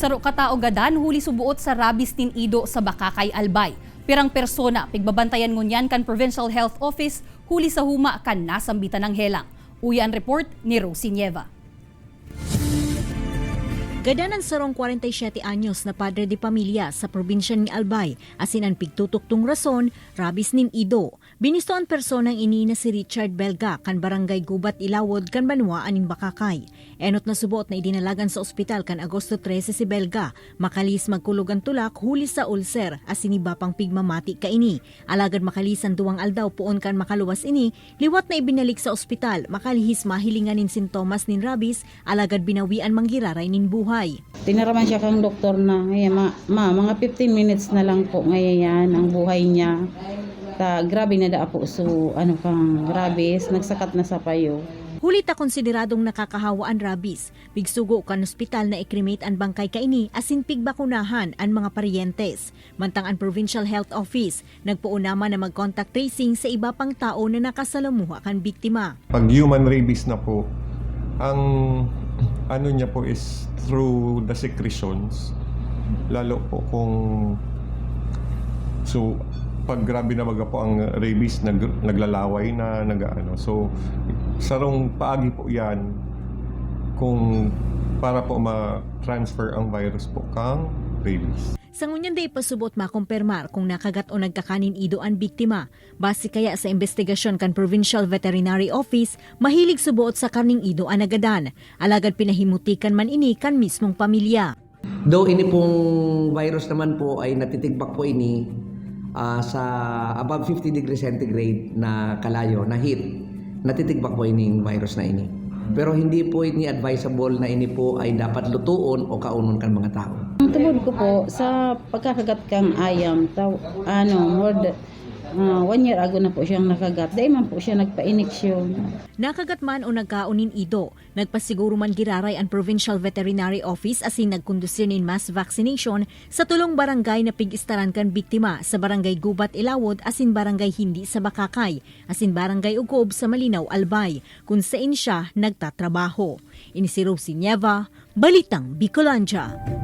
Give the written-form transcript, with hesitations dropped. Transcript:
Saro katao gadan huli subuot sa rabies tin ido sa Bakakay, Albay. Pirang persona pigbabantayan ngunyan kan Provincial Health Office huli sa huma kan nasambitan ng helang. Uyan report ni Rosie Nieva. Gadanan sarong 47 anyos na padre de pamilya sa probinsya ni Albay, asin ang pigtutuktong rason, rabis nin ido. Binisto ang personang ini na si Richard Belga kan barangay Gubat Ilawod kan Banwa aning Bakakay. Enot na subuot na idinalagan sa ospital kan Agosto 13 si Belga, makalis magkulugan tulak huli sa ulcer asin iba pang pigmamati ka ini. Alagad makalisan duwang aldaw poon kan makaluwas ini, liwat na ibinalik sa ospital, makalihis mahilingan nin sintomas nin rabis, alagad binawian manggiraray nin buhay. Tinaraman siya kang doktor na, mga 15 minutes na lang po ngayon ang buhay niya. Grabe na da po, so kang rabis, nagsakat na sa payo. Huli ta konsideradong nakakahawa ang rabis, bigsugo kan ospital na i-cremate ang bangkay kaini asin pigbakunahan ang mga paryentes. Mantang ang Provincial Health Office, nagpuunama na mag-contact tracing sa iba pang tao na nakasalamuha kan biktima. Pag human rabies na po, ang niya po is through the secretions, lalo po kung pag grabe na baga po ang rabies, naglalaway na so sarong paagi po yan kung para po ma-transfer ang virus po kang rabies. Sa ngunyan day pasubot makumpirmar kung nakagat o nagkakanin ido ang biktima. Base kaya sa investigasyon kan Provincial Veterinary Office, mahilig subuot sa karning ido ang nagadan. Alagad pinahimutikan man ini kan mismong pamilya. Though ini pong virus naman po ay natitigbak po ini sa above 50 degrees centigrade na kalayo, na heat, natitigbak po ini virus na ini. Pero hindi po ini advisable na ini po ay dapat lutuon o kaunon kan mga tao. Ang tubod ko po, sa pagkakagat kang ayam, more than 1 year ago na po siyang nakagat. Dahil man po siya nagpa-iniksyon. Nakagat man o nagkaunin ido, nagpasiguro man giraray ang Provincial Veterinary Office asin nagkondusir nin mass vaccination sa tulong barangay na pig-istaran kan biktima sa barangay Gubat Ilawod asin barangay Hindi sa Bakakay, asin barangay Ugob sa Malinaw, Albay, kung saan siya nagtatrabaho. Ini si Rosie Nieva, Balitang Bicolanja.